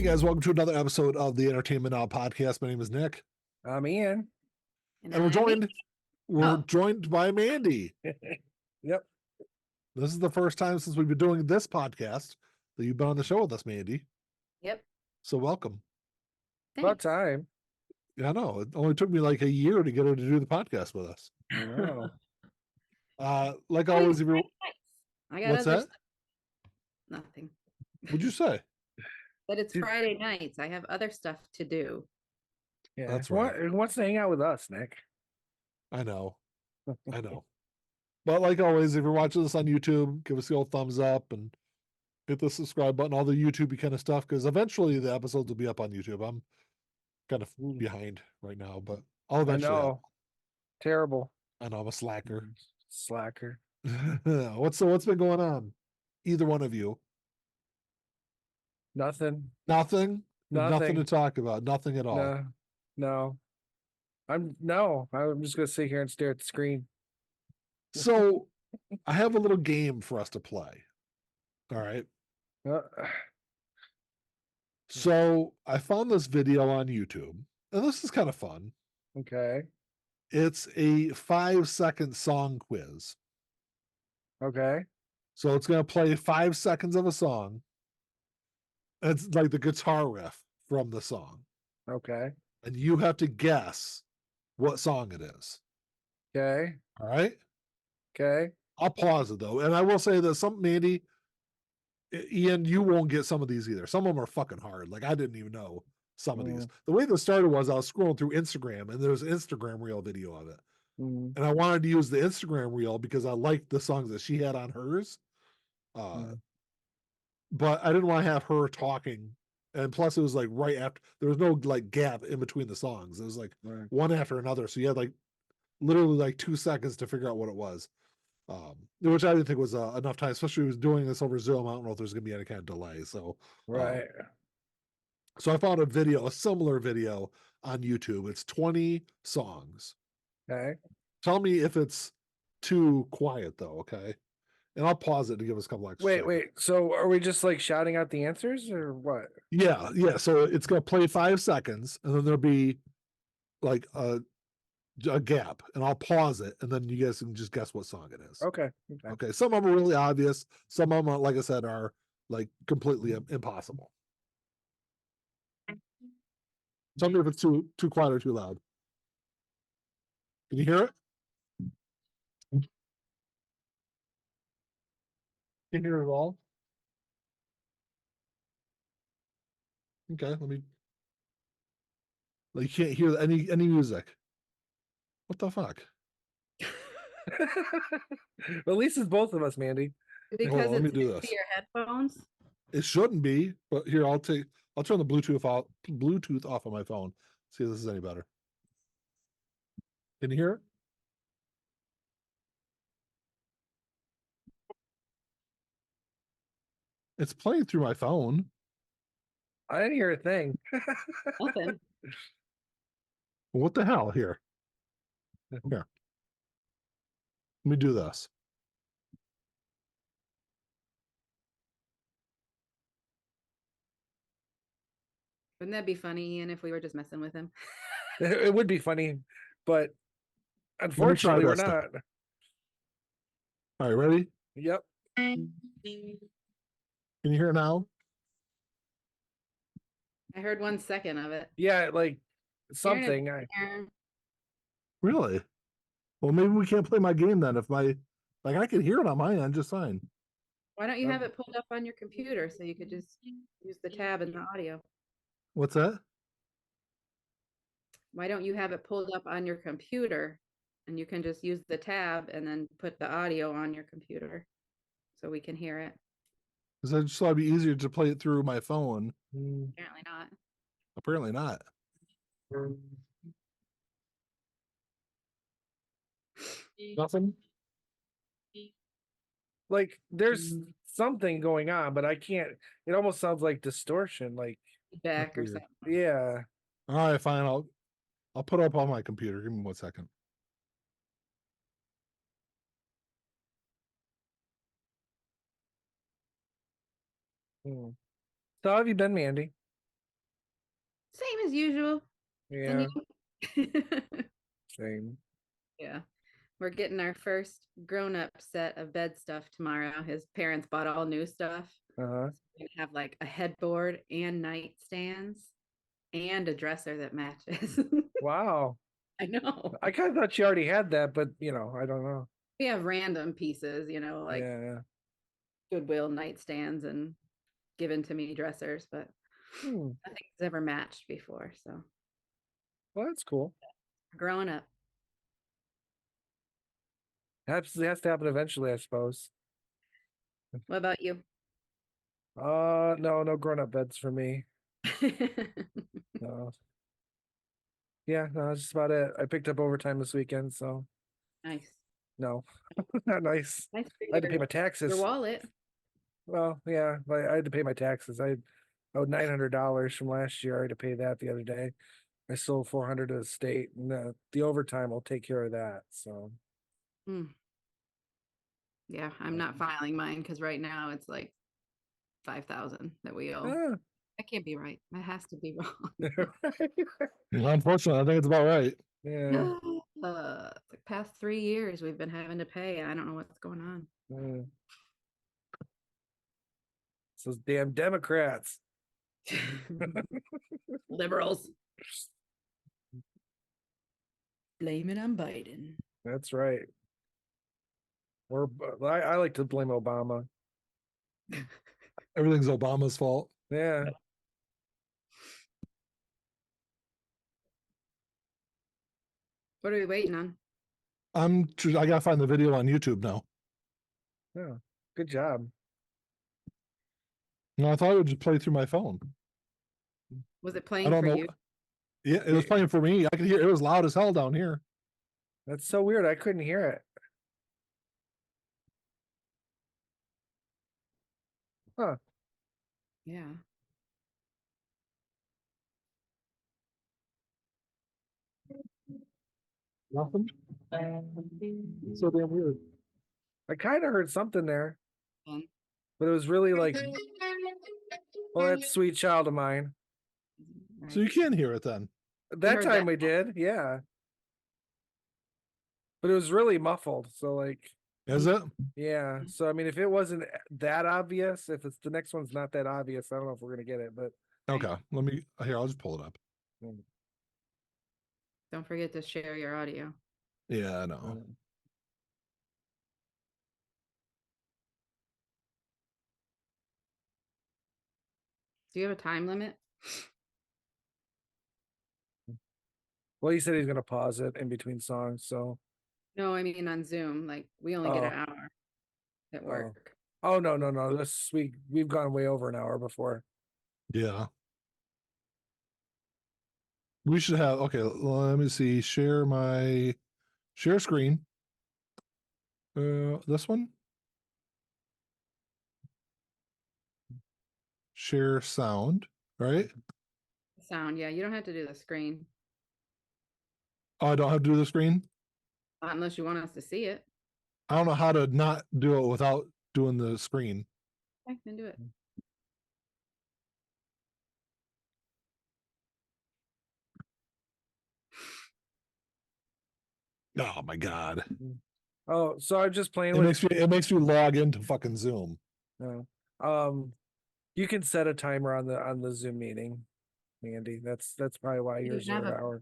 Hey guys, welcome to another episode of the Entertainment Now podcast. My name is Nick, I'm Ian. and we're joined by Mandy. Yep. This is the first time since we've been doing this podcast that you've been on the show with us, Mandy. Yep. So welcome. About time. Yeah, I know. It only took me like a year to get her to do the podcast with us. I know. Like always, if you're I got what's other that? stuff. Nothing. What'd you say? But it's Friday nights. I have other stuff to do. Yeah, That's right. Who wants to hang out with us, Nick? I know. I know. But like always, if you're watching this on YouTube, give us the old thumbs up and hit the subscribe button, all the YouTube kind of stuff, because eventually the episodes will be up on YouTube. I'm kind of behind right now, but I'll eventually. I know. Terrible. I know I'm a slacker. Slacker. What's been going on? Either one of you? Nothing. Nothing to talk about. Nothing at all. No. I'm just gonna sit here and stare at the screen. So I have a little game for us to play. All right. So I found this video on YouTube, and this is kind of fun. Okay. It's a 5-second song quiz. Okay. So it's going to play 5 seconds of a song. And it's like the guitar riff from the song. Okay. And you have to guess what song it is. Okay. All right. Okay. I'll pause it though. And I will say that Mandy, Ian, you won't get some of these either. Some of them are fucking hard. Like I didn't even know some of these. The way this started was I was scrolling through Instagram and there was an Instagram reel video of it. And I wanted to use the Instagram reel because I liked the songs that she had on hers. But I didn't want to have her talking. And plus it was like right after, there was no like gap in between the songs. It was like one after another. So you had like literally like 2 seconds to figure out what it was. Which I didn't think was enough time, especially if he was doing this over Zoom. I don't know if there's going to be any kind of delay. So, so I found a similar video on YouTube. It's 20 songs. Okay. Tell me if it's too quiet though. Okay. And I'll pause it to give us a couple extra seconds. Wait. So are we just like shouting out the answers or what? Yeah. So it's going to play 5 seconds and then there'll be like a gap and I'll pause it and then you guys can just guess what song it is. Okay. Some of them are really obvious. Some of them, like I said, are like completely impossible. Tell me if it's too quiet or too loud. Can you hear it? Can you hear it all? Okay, let me. Like you can't hear any music. What the fuck? At least it's both of us, Mandy. Because let me it's do next this. to your headphones. It shouldn't be, but here I'll turn the Bluetooth off of my phone. See if this is any better. Can you hear it? It's playing through my phone. I didn't hear a thing. Nothing. What the hell? Here. Let me do this. Wouldn't that be funny, Ian, if we were just messing with him? It would be funny, but unfortunately we're not. All right, ready? Yep. Can you hear it now? I heard 1 second of it. Yeah, like something. Really? Well, maybe we can't play my game then. If I can hear it on my end just fine. Why don't you have it pulled up on your computer so you could just use the tab and the audio? What's that? Why don't you have it pulled up on your computer and you can just use the tab and then put the audio on your computer so we can hear it? Because I just thought it'd be easier to play it through my phone. Apparently not. Apparently not. Nothing? Like there's something going on, but I can't. It almost sounds like distortion, like Feedback or something. Yeah. All right, fine. I'll put it up on my computer. Give me 1 second. So how have you been, Mandy? Same as usual. Yeah, And same. yeah. We're getting our first grown-up set of bed stuff tomorrow. His parents bought all new stuff. Uh-huh. So we're gonna have like a headboard and nightstands and a dresser that matches. Wow. I know. I kind of thought you already had that, but I don't know. We have random pieces, like Yeah. Goodwill nightstands and given to me dressers, but Hmm. nothing's ever matched before. So Well, that's cool. growing up. Has to happen eventually, I suppose. What about you? No grown-up beds for me. No. Yeah, no, that's just about it. I picked up overtime this weekend, so Nice. no, not nice. Nice for I had to pay my your taxes. wallet. Well, yeah, but I had to pay my taxes. I owed $900 from last year. I had to pay that the other day. I sold 400 to the state, and the overtime will take care of that. So Yeah, I'm not filing mine because right now it's like 5,000 that we owe. ah. That can't be right. That has to be wrong. Unfortunately, I think it's about right. Yeah. The past 3 years we've been having to pay. I don't know what's going on. It's those damn Democrats. Liberals. Blame it on Biden. That's right. I like to blame Obama. Everything's Obama's fault. Yeah. What are we waiting on? I gotta find the video on YouTube now. Yeah. Good job. No, I thought it would just play through my phone. Was it I playing don't for know. you? Yeah, it was playing for me. I could hear it was loud as hell down here. That's so weird. I couldn't hear it. Huh. Yeah. Nothing. So damn weird. I kind of heard something there, Fun. but it was really like, well, that sweet child of mine. So you can hear it then. That heard time that. we did, yeah. But it was really muffled. So like, Is it? yeah. So I mean, if it wasn't that obvious, if it's the next one's not that obvious, I don't know if we're gonna get it. But Okay. I'll just pull it up. Don't forget to share your audio. Yeah, I know. Do you have a time limit? Well, he said he's gonna pause it in between songs. So No, I mean on Zoom. Like we only get an hour at work. oh no. We've gone way over an hour before. Yeah. We should have, okay, let me see. Share screen. This one. Share sound, right? Sound, yeah. You don't have to do the screen. Oh, I don't have to do the screen? Not unless you want us to see it. I don't know how to not do it without doing the screen. Okay, then do it. Oh my God. Oh, so I'm just playing It makes me log into fucking Zoom. No. You can set a timer on the Zoom meeting, Mandy. That's probably why yours are an hour.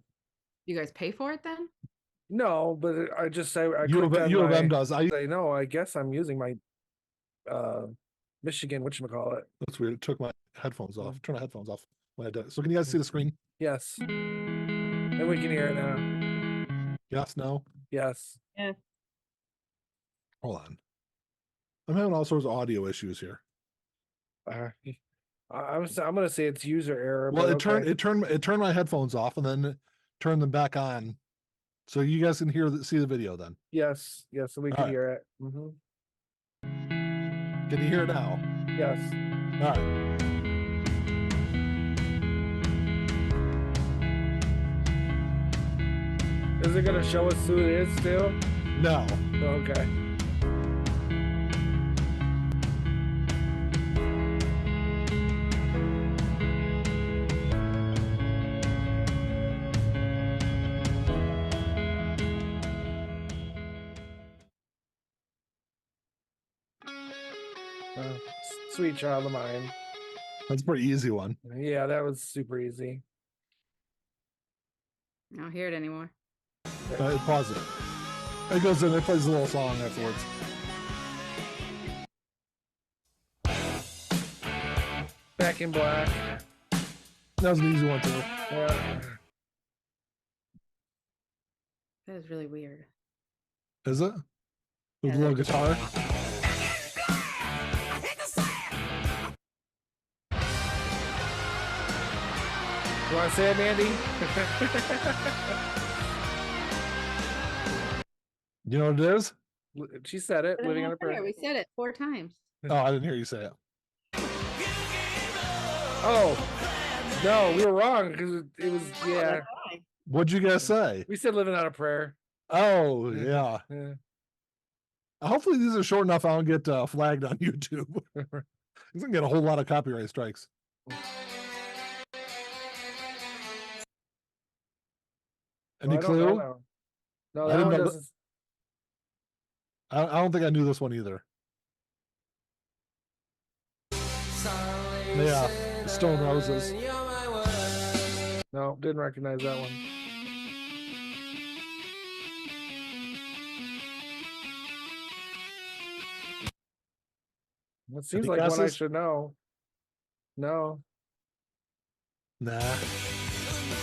You guys pay for it then? No, but I just say U of M does. I know. I guess I'm using my Michigan whatchamacallit. That's weird. It took my headphones off. Turn the headphones off when I did it. So can you guys see the screen? Yes. And we can hear it now. Yes, no? Yes. Yeah. Hold on. I'm having all sorts of audio issues here. I'm gonna say it's user error. Well, it turned my headphones off and then turned them back on. So you guys can see the video then. Yes, so we can hear it. Can you hear it now? Yes. All right. Is it gonna show us who it is still? No. Okay. Sweet Child of Mine. That's a pretty easy one. Yeah, that was super easy. I don't hear it anymore. Pause it. It goes in. It plays a little song afterwards. Back in Black. That was an easy one too. Yeah. That is really weird. Is it? With a Yeah, little that- guitar. You want to say it, Mandy? You know what it is? She said it. Living on a Prayer. We said it 4 times. Oh, I didn't hear you say it. Oh no, we were wrong because it was yeah. What'd you guys say? We said Living on a Prayer. Oh, yeah. Yeah. Hopefully these are short enough I don't get flagged on YouTube. He's gonna get a whole lot of copyright strikes. Any Well, I don't know clue? that one. No, I that didn't one know doesn't. I don't think I knew this one either. Yeah, Stone Roses. No, didn't recognize that one. It seems Any like one I guesses? should know. No. Nah,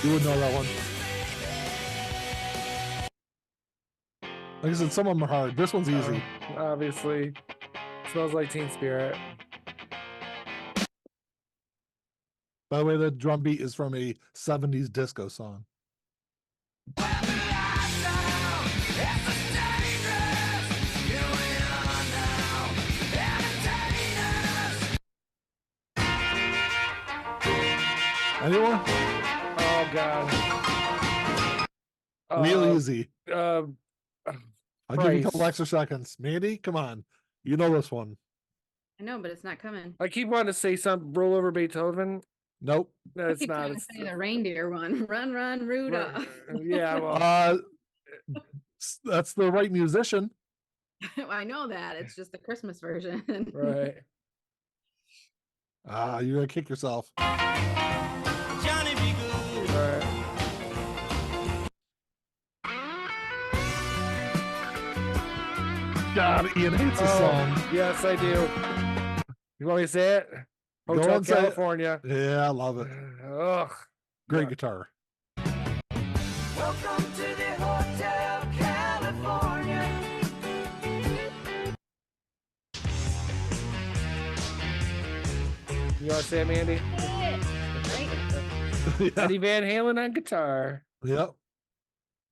you would know that one. Like I said, some of them are hard. This one's easy. Obviously. Smells Like Teen Spirit. By the way, the drum beat is from a 70s disco song. Anyone? Oh God. Real easy. Uh, I'll give you a couple Price. extra seconds. Mandy, come on. You know this one. I know, but it's not coming. I keep wanting to say something. Roll Over Beethoven. Nope. No, I it's keep not. trying to It's say the reindeer one. Run, run, Rudolph. yeah. Well, That's the right musician. I know that. It's just the Christmas version. right. You're gonna kick yourself. Johnny be good. Right. God, Ian hates this song. Yes, I do. You want me to say it? Go Hotel on, say it. California. Yeah, I love it. Ugh. Great guitar. Welcome to the Hotel California. You want to say it, Mandy? Yeah. Eddie Van Halen on guitar. Yep.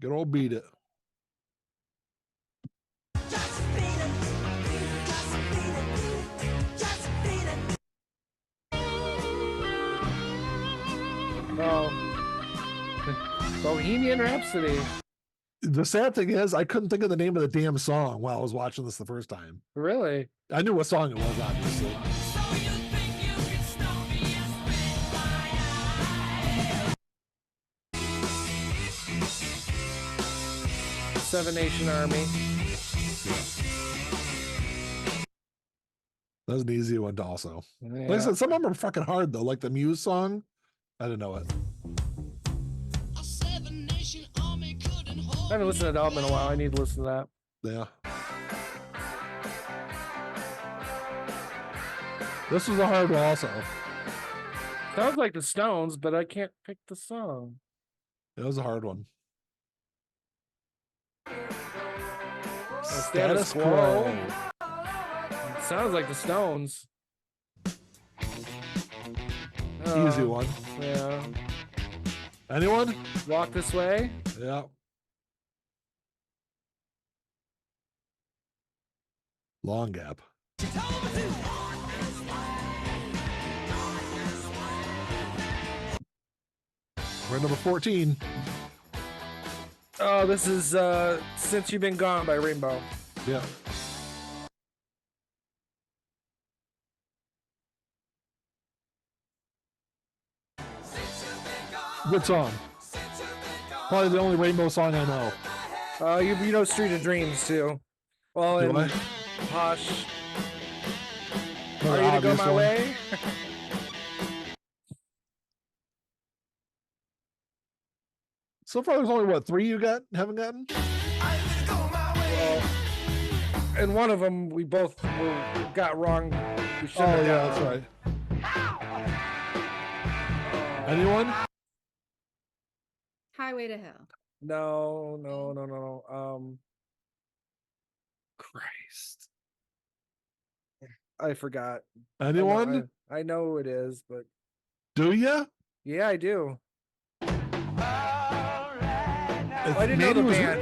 Good old Beat It. Oh. Bohemian Rhapsody. The sad thing is, I couldn't think of the name of the damn song while I was watching this the first time. Really? I knew what song it was, obviously. Seven Nation Army. That was an easy one to also. Yeah. Like I said, some of them are fucking hard though. Like the Muse song, I didn't know it. I haven't listened to that album in a while. I need to listen to that. Yeah. This was a hard one also. Sounds like the Stones, but I can't pick the song. It was a hard one. Status Quo. Sounds like the Stones. Easy one. Yeah. Anyone? Walk This Way. Yeah. Long Gap. We're at number 14. Oh, this is Since You've Been Gone by Rainbow. Yeah. Good song. Probably the only Rainbow song I know. You know Street of Dreams too. Well, Do and I? Hush. Are you to go my way? So far, there's only what 3 you haven't gotten. Well, and one of them we both got wrong. We shouldn't Oh have yeah, gotten. that's right. Anyone? Highway to Hell. No. Christ. I forgot. Anyone? I know who it is, but Do you? yeah, I do. If I didn't know Mandy the was- band.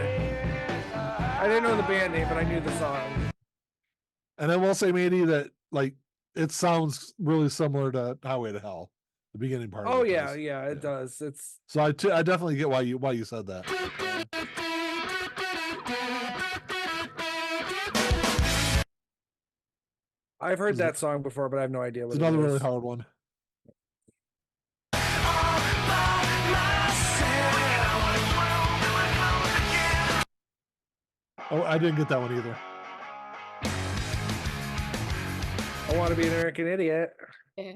I didn't know the band name, but I knew the song. And I will say, Mandy, that like it sounds really similar to Highway to Hell, the beginning part. Oh of it yeah, does. yeah, it does. It's So I definitely get why you said that. I've heard that song before, but I have no idea what It's it another is. really hard one. Oh, I didn't get that one either. I want to be an American idiot. Yeah.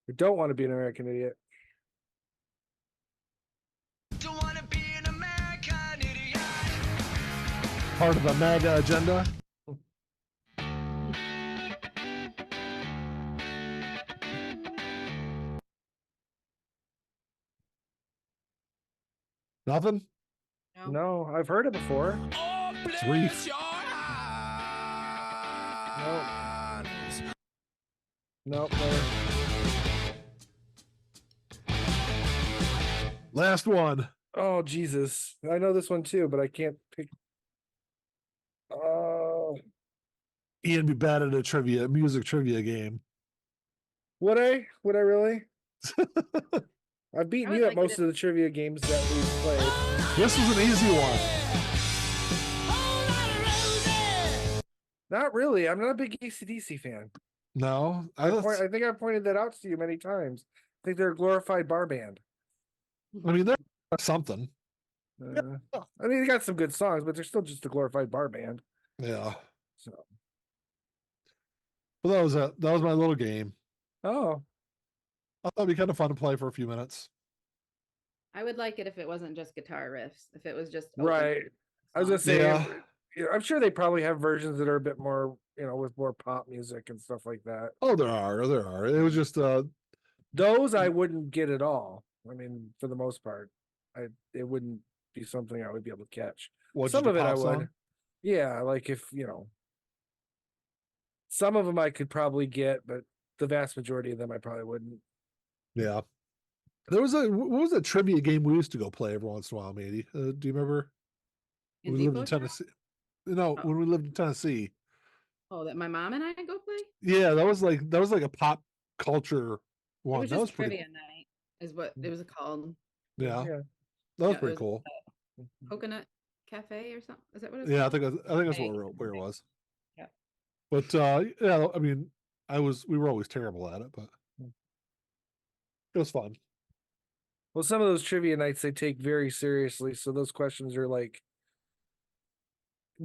I don't want to be an American idiot. Don't wanna be an American idiot. Part of the MAGA agenda. Nothing? No, I've heard it before. It's Reef. Nope. Never. Last one. Oh Jesus! I know this one too, but I can't pick. Ian be bad at a music trivia game. Would I? Would I really? I've beaten I would you at like most it of the trivia games that we've played. This was an easy one. Not really. I'm not a big AC/DC fan. No, I think I've pointed that out to you many times. I think they're a glorified bar band. I mean, there's something. I mean, they got some good songs, but they're still just a glorified bar band. Yeah. So, But that was my little game. oh, I thought it'd be kind of fun to play for a few minutes. I would like it if it wasn't just guitar riffs. If it was just open right. I was gonna songs. say, Yeah. I'm sure they probably have versions that are a bit more, with more pop music and stuff like that. Oh, there are. It was just Those I wouldn't get at all. I mean, for the most part, it wouldn't be something I would be able to catch. what Some just of a it I pop would. song? Yeah, like if some of them I could probably get, but the vast majority of them I probably wouldn't. Yeah. There was what was a trivia game we used to go play every once in a while, Mandy? Do you remember? In When we lived Depot in Town? Tennessee. No, Oh. when we lived in Tennessee. Oh, that my mom and I go play? Yeah, that was like a pop culture It one. was That just was pretty. trivia night, is what it was called. Yeah, Yeah. that was Yeah, pretty it cool. Coconut Cafe or something. Is that what it's Yeah, I called? think that's Cafe. where it was. Yeah. But yeah, I mean, we were always terrible at it, but it was fun. Well, some of those trivia nights they take very seriously, so those questions are like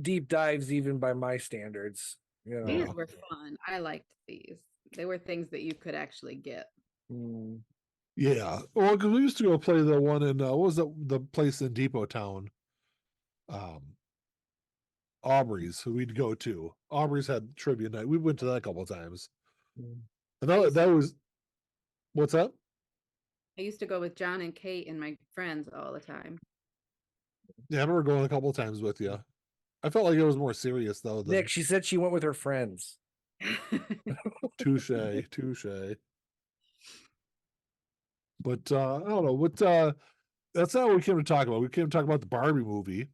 deep dives even by my standards. These were fun. I liked these. They were things that you could actually get. Mm. Yeah, well, because we used to go play the one in what was the place in Depot Town, Aubrey's, who we'd go to. Aubrey's had trivia night. We went to that a couple of times, Mm. and that was what's up. I used to go with John and Kate and my friends all the time. Yeah, I remember going a couple of times with you. I felt like it was more serious though. Than Nick, she said she went with her friends. touche. But I don't know what. That's not what we came to talk about. We came to talk about the Barbie movie.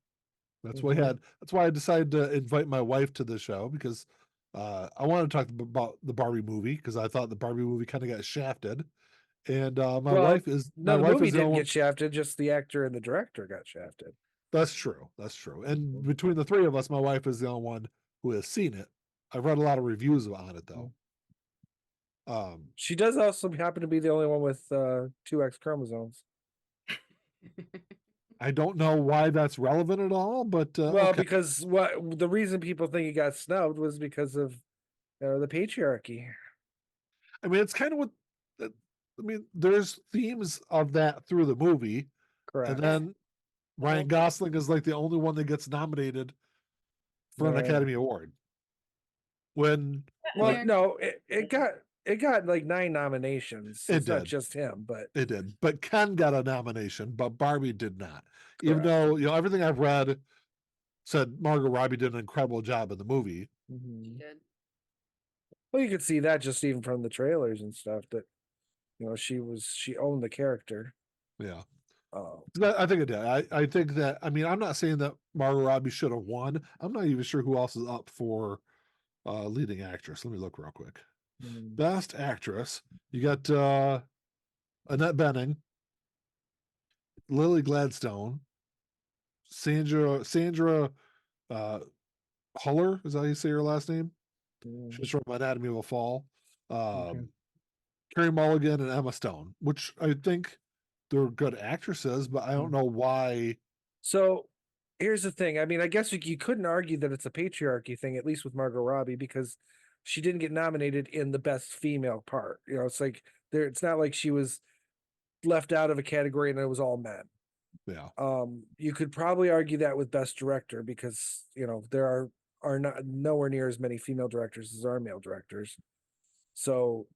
That's why That's why I decided to invite my wife to the show because I wanted to talk about the Barbie movie because I thought the Barbie movie kind of got shafted, and my Well, wife is No, the wife movie is the didn't only get shafted, just the actor and the director got shafted. That's true. And between the three of us, my wife is the only one who has seen it. I've read a lot of reviews on it though. She does also happen to be the only one with 2 X chromosomes. I don't know why that's relevant at all, but Well, okay. because the reason people think he got snubbed was because of the patriarchy. I mean, it's kind of what. I mean, there's themes of that through the movie, Correct. and then Ryan Gosling is like the only one that gets nominated for an Right. Academy Award. When Well, American- no, it got like 9 nominations. It It's not did. just him, but it did, but Ken got a nomination, but Barbie did not. Even Correct. though everything I've read said Margot Robbie did an incredible job in the movie. She Mhm. did. Well, you could see that just even from the trailers and stuff that she owned the character. Yeah. Oh, I think it did. I think that, I mean, I'm not saying that Margot Robbie should have won. I'm not even sure who else is up for leading actress. Let me look real quick. mm, Best actress. You got Annette Bening, Lily Gladstone, Sandra Huller. Is that how you say her last name? mm, She's from Anatomy of a Fall. Okay. Carey Mulligan and Emma Stone, which I think they're good actresses, but I don't know why. So here's the thing. I mean, I guess you couldn't argue that it's a patriarchy thing, at least with Margot Robbie, because she didn't get nominated in the best female part. It's like it's not like she was left out of a category and it was all men. Yeah. You could probably argue that with best director because there are not nowhere near as many female directors as are male directors. So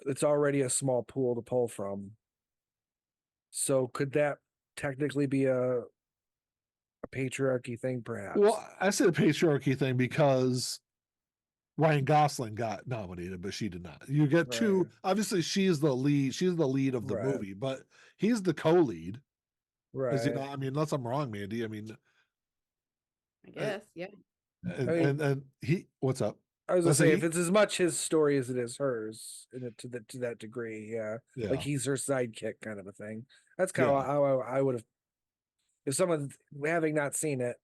it's already a small pool to pull from. So could that technically be a patriarchy thing, perhaps? Well, I say the patriarchy thing because Ryan Gosling got nominated, but she did not. You get two. Right. Obviously, she's the lead. She's the lead of the Right. movie, but he's the co-lead. As Right. I mean, unless I'm wrong, Mandy. I mean, I guess, yeah. and I mean- and he. What's up? I was gonna Let's say say if it's as much his story as it is hers, to that degree, yeah. Yeah. Like he's her sidekick kind of a thing. That's kind Yeah. of how I would have. If someone having not seen it,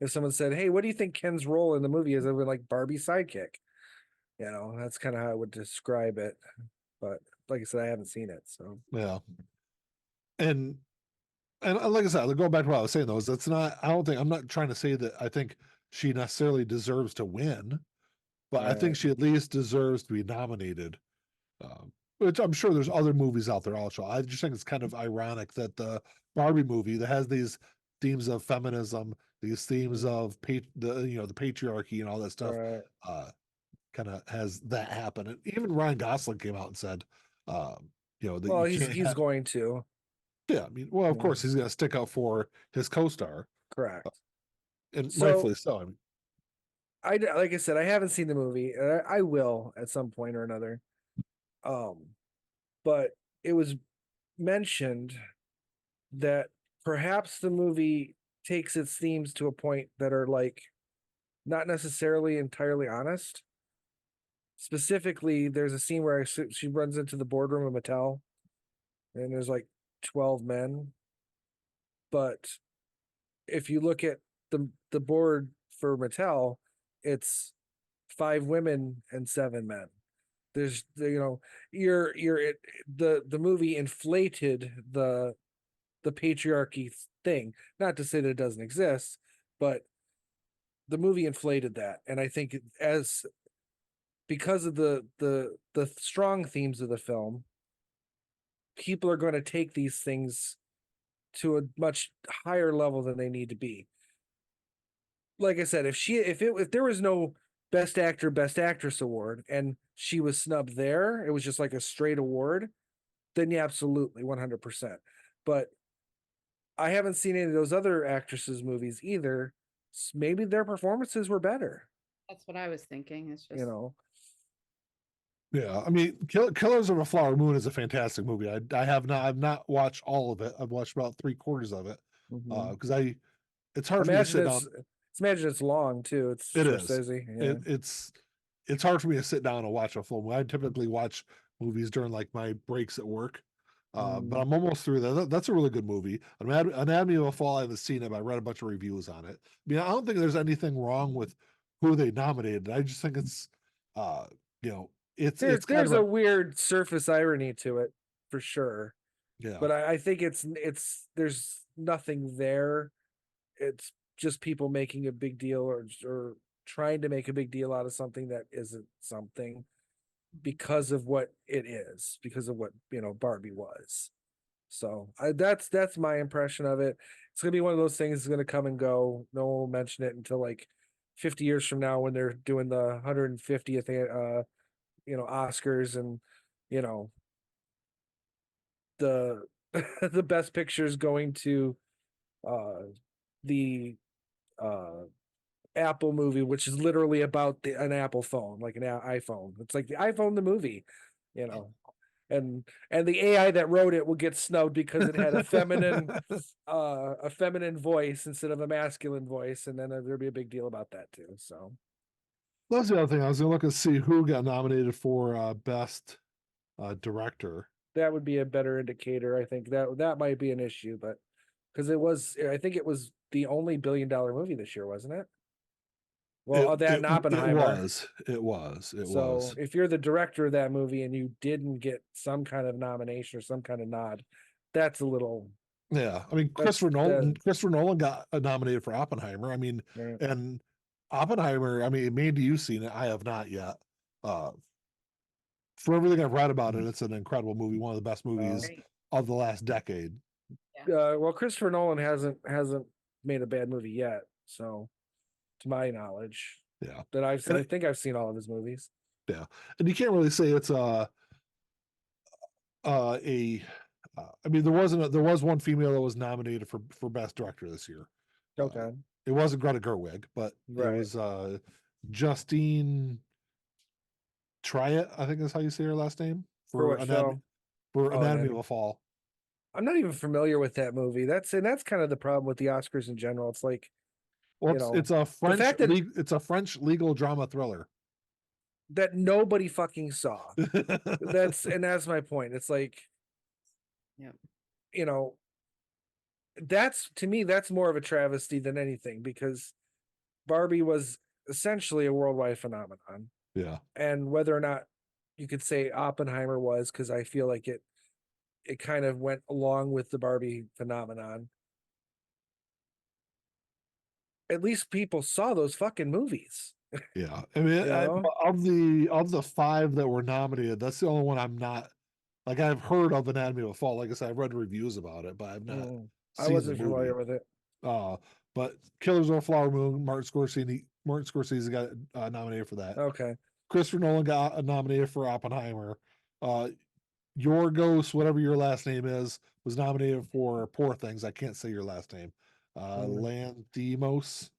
if someone said, "Hey, what do you think Ken's role in the movie is?" I would like Barbie's sidekick. That's kind of how I would describe it. But like I said, I haven't seen it, so Yeah. And like I said, going back to what I was saying though, is that's not. I don't think I'm not trying to say that I think she necessarily deserves to win, but I think Right. she at least deserves to be nominated. Which I'm sure there's other movies out there also. I just think it's kind of ironic that the Barbie movie that has these themes of feminism, these themes of the patriarchy and all that stuff, Right. kind of has that happen. And even Ryan Gosling came out and said, that Well, you can't he's have, going to. yeah. I mean, well, of Yeah. course he's going to stick up for his co-star, Correct. and So- rightfully so. I mean, Like I said, I haven't seen the movie. And I will at some point or another. But it was mentioned that perhaps the movie takes its themes to a point that are like not necessarily entirely honest. Specifically, there's a scene where she runs into the boardroom of Mattel, and there's like 12 men. But if you look at the board for Mattel, it's 5 women and 7 men. There's the movie inflated the patriarchy thing. Not to say that it doesn't exist, but the movie inflated that, and I think because of the strong themes of the film, people are going to take these things to a much higher level than they need to be. Like I said, if there was no best actor, best actress award and she was snubbed there, it was just like a straight award, then yeah, absolutely 100%. But I haven't seen any of those other actresses' movies either. Maybe their performances were better, That's what I was thinking. It's just, yeah. I mean, Killers of a Flower Moon is a fantastic movie. I've not watched all of it. I've watched about 3/4 of it Mhm. because it's hard for me to sit down. Imagine it's long too. It's It is. Scorsese, yeah. It's hard for me to sit down and watch a film. I typically watch movies during like my breaks at work. But I'm almost through that. That's a really good movie. Anatomy of a Fall, I haven't seen it, but I read a bunch of reviews on it. I mean, I don't think there's anything wrong with who they nominated. I just think it's it's kind There's of a weird surface irony to it for sure. yeah. But I think it's there's nothing there. It's just people making a big deal or trying to make a big deal out of something that isn't something. because of what it is, because of what, Barbie was. So that's my impression of it. It's gonna be one of those things that's gonna come and go. No one will mention it until like 50 years from now when they're doing the 150th Oscars, and the the best pictures going to the Apple movie, which is literally about an Apple phone, like an iPhone. It's like the iPhone, the movie, and the AI that wrote it will get snubbed because it had a feminine voice instead of a masculine voice, and then there'll be a big deal about that too. So That's the other thing. I was gonna look and see who got nominated for best director. that would be a better indicator. I think that might be an issue, but because I think it was the only $1 billion movie this year, wasn't it? Well, that and Oppenheimer. It was. So if you're the director of that movie and you didn't get some kind of nomination or some kind of nod, that's a little. Yeah, I mean, Christopher Nolan got nominated for Oppenheimer. I mean, Right. and Oppenheimer. I mean, Mandy, you've seen it. I have not yet. For everything I've read about it, it's an incredible movie. One of the best movies Great. of the last decade. Well, Christopher Nolan hasn't made a bad movie yet, so to my knowledge, Yeah, that I think I've seen all of his movies. Yeah, and you can't really say it's I mean, there was one female that was nominated for best director this year. Okay. It wasn't Greta Gerwig, but Right. it was Justine Triet, I think is how you say her last name, For what show? Anatomy Anatomy. of a Fall. I'm not even familiar with that movie. That's kind of the problem with the Oscars in general. It's like, Well, it's a French fact that- it's a French legal drama thriller. that nobody fucking saw. That's my point. It's like, Yep. That's, to me, that's more of a travesty than anything, because Barbie was essentially a worldwide phenomenon. Yeah. And whether or not you could say Oppenheimer was, because I feel like it kind of went along with the Barbie phenomenon. At least people saw those fucking movies. Yeah. I mean, of the 5 that were nominated, that's the only one I'm not, like, I've heard of Anatomy of a Fall. Like I said, I've read reviews about it, but I've not I seen wasn't the movie. familiar with it. But Killers of the Flower Moon, Martin Scorsese got nominated for that. Okay. Christopher Nolan got nominated for Oppenheimer. Yorgos, whatever your last name is, was nominated for Poor Things. I can't say your last name. Lanthimos,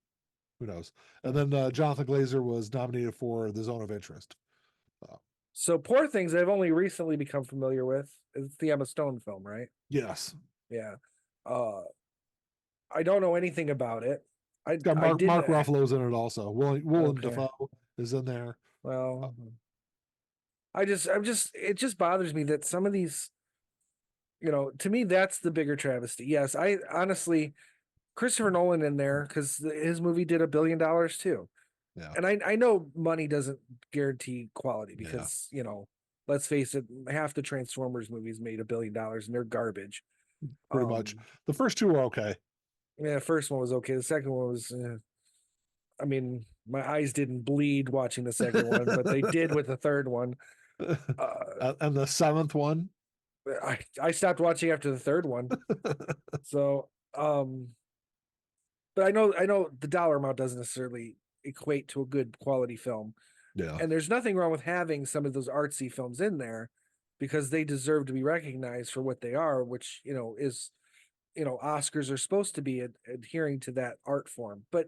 who knows? And then Jonathan Glazer was nominated for The Zone of Interest. So Poor Things, I've only recently become familiar with. It's the Emma Stone film, right? Yes. Yeah. I don't know anything about it. It's got Mark Ruffalo's in it also. Willem Okay. Dafoe is in there. Well, it just bothers me that some of these, to me, that's the bigger travesty. Yes, I honestly, Christopher Nolan in there, because his movie did $1 billion too. Yeah. And I know money doesn't guarantee quality, because, let's face it, half the Transformers movies made $1 billion and they're garbage. Pretty much. The first 2 are okay. Yeah, the first one was okay. The second one was, I mean, my eyes didn't bleed watching the second one, but they did with the third one. And the 7th one? I stopped watching after the third one. So, but I know the dollar amount doesn't necessarily equate to a good quality film. Yeah. And there's nothing wrong with having some of those artsy films in there, because they deserve to be recognized for what they are, which, is, Oscars are supposed to be adhering to that art form. But,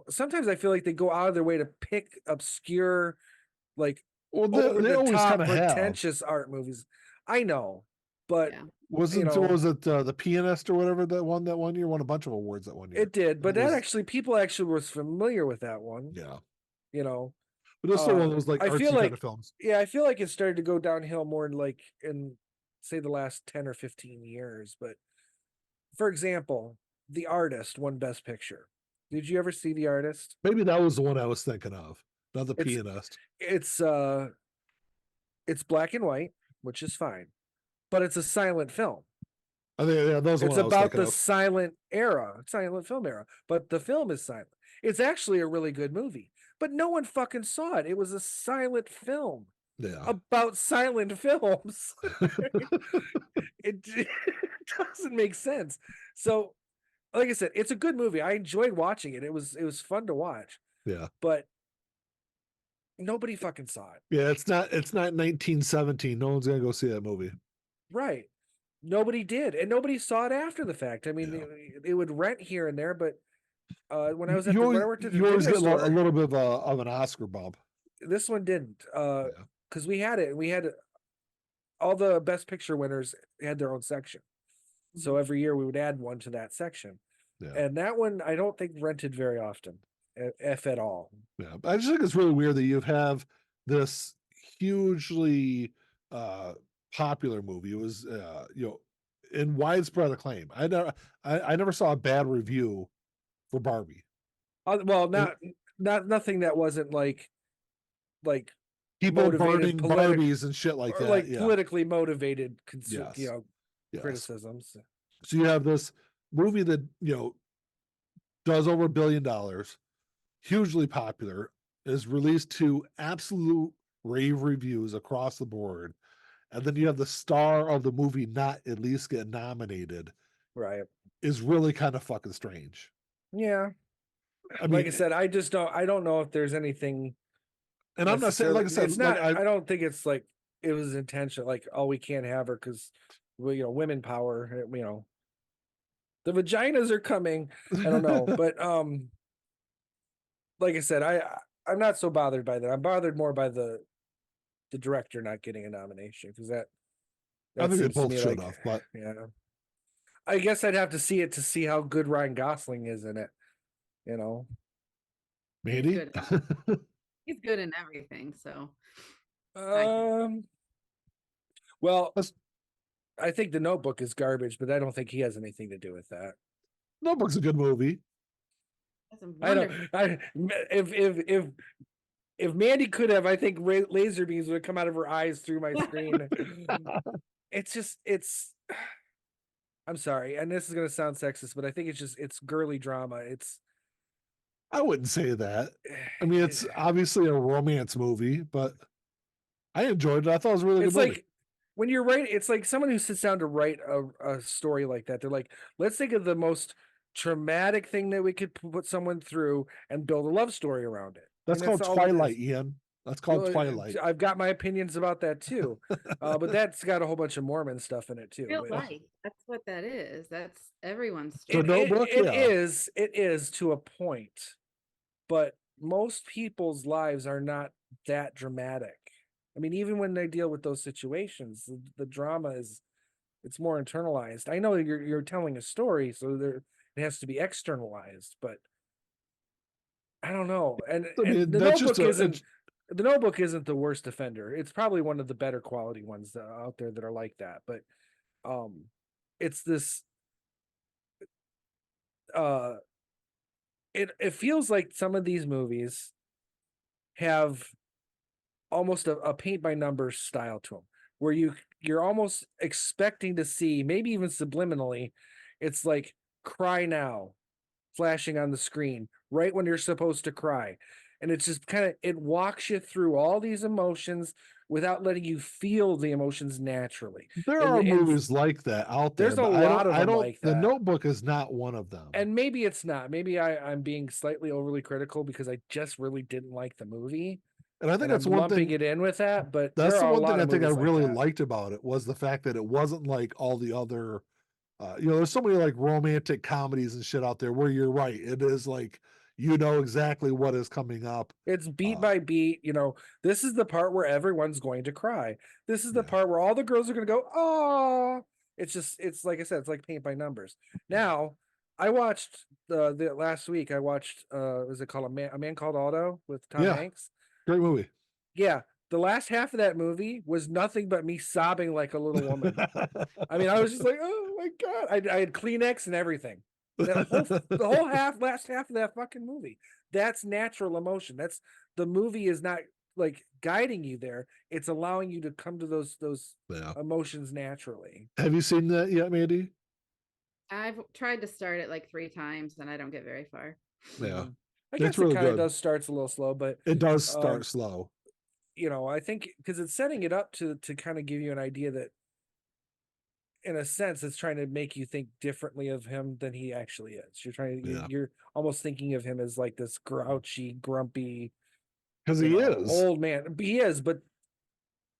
sometimes I feel like they go out of their way to pick obscure, like, they always kind of pretentious art movies. I know, but was it the Pianist or whatever that one year? Won a bunch of awards that one year. It did, but people actually was familiar with that one. Yeah. But it's still one of those like artsy kind of films. Yeah, I feel like it started to go downhill more in say the last 10 or 15 years. But for example, The Artist won Best Picture. Did you ever see The Artist? Maybe that was the one I was thinking of, not The Pianist. It's black and white, which is fine, but it's a silent film. I think those. It's about the silent film era, but the film is silent. It's actually a really good movie, but no one fucking saw it. It was a silent film Yeah. about silent films. It doesn't make sense. So, like I said, it's a good movie. I enjoyed watching it. It was fun to watch, Yeah. but nobody fucking saw it. Yeah. It's not 1917. No one's gonna go see that movie. Right. Nobody did, and nobody saw it after the fact. I mean, Yeah. they would rent here and there, but when I was at You when I always, worked at the you always video get a store, little bit of an Oscar bump. this one didn't. Yeah. Because we had it. We had all the best picture winners had their own section. So every year we would add one to that section. Yeah. And that one I don't think rented very often, if at all. Yeah. I just think it's really weird that you have this hugely popular movie. It was in widespread acclaim. I never saw a bad review for Barbie. Well, nothing that wasn't like People motivated burning Barbies and shit like or that. like Yeah. politically motivated Yes. Yes. criticisms. So you have this movie that does over $1 billion, hugely popular, is released to absolute rave reviews across the board, and then you have the star of the movie not at least get nominated. Right. Is really kind of fucking strange. Yeah. I mean, Like I said, I don't know if there's anything. and I'm not saying, like I said, it's not. like I don't think it's like it was intentional. Like, oh, we can't have her because, well, women power. The vaginas are coming. I don't know, but like I said, I'm not so bothered by that. I'm bothered more by the director not getting a nomination because that I think they seems to both me should like, have, but yeah. I guess I'd have to see it to see how good Ryan Gosling is in it. Mandy. good. He's good in everything. So Well, Let's- I think The Notebook is garbage, but I don't think he has anything to do with that. Notebook's a good movie. that's a I wonderful. don't. If Mandy could have, I think laser beams would come out of her eyes through my screen. It's. I'm sorry, and this is gonna sound sexist, but I think it's girly drama. I wouldn't say that. I mean, it's obviously a romance movie, but I enjoyed it. I thought it was a really It's good movie. like when you're writing, it's like someone who sits down to write a story like that. They're like, let's think of the most traumatic thing that we could put someone through and build a love story around it. That's And called all it is. Twilight, Ian. That's called Well, Twilight. I've got my opinions about that too, but that's got a whole bunch of Mormon stuff in it too. Real but- life. That's what that is. That's everyone's So story. Notebook, it yeah. is to a point, but most people's lives are not that dramatic. I mean, even when they deal with those situations, the drama it's more internalized. I know you're telling a story, so it has to be externalized, but I don't know. And, I mean, and the that's Notebook just isn't the Notebook isn't the worst offender. It's probably one of the better quality ones out there that are like that. But it's this it feels like some of these movies have almost a paint by numbers style to them, where you're almost expecting to see, maybe even subliminally, it's like cry now flashing on the screen right when you're supposed to cry, and it's just kind of, it walks you through all these emotions without letting you feel the emotions naturally. There And- are and movies like that out there. there's a but lot of I them don't. like The that. Notebook is not one of them. And maybe it's not. Maybe I'm being slightly overly critical because I just really didn't like the movie. And I think And that's I'm one lumping thing. it in with that, but That's there the are a one lot thing I of think I movies like really that. liked about it was the fact that it wasn't like all the other. There's so many like romantic comedies and shit out there where you're right. It is like exactly what is coming up. It's beat by beat. This is the part where everyone's going to cry. This is the Yeah. part where all the girls are going to go, oh. It's like I said, it's like paint by numbers. Now, I watched the last week. I watched was it called A Man Called Otto with Tom Yeah. Hanks? Great movie. Yeah, the last half of that movie was nothing but me sobbing like a little woman. I mean, I was just like, oh my god! I had Kleenex and everything. The whole last half of that fucking movie. That's natural emotion. That's the movie is not like guiding you there. It's allowing you to come to those Yeah. emotions naturally. Have you seen that yet, Mandy? I've tried to start it like 3 times and I don't get very far. Yeah. I It's guess really it kind of good. does starts a little slow, but It does start slow. you know, I think because it's setting it up to kind of give you an idea that, in a sense, it's trying to make you think differently of him than he actually is. You're trying to, Yeah. you're almost thinking of him as like this grouchy, grumpy, Because you he know, is. old man. He is, but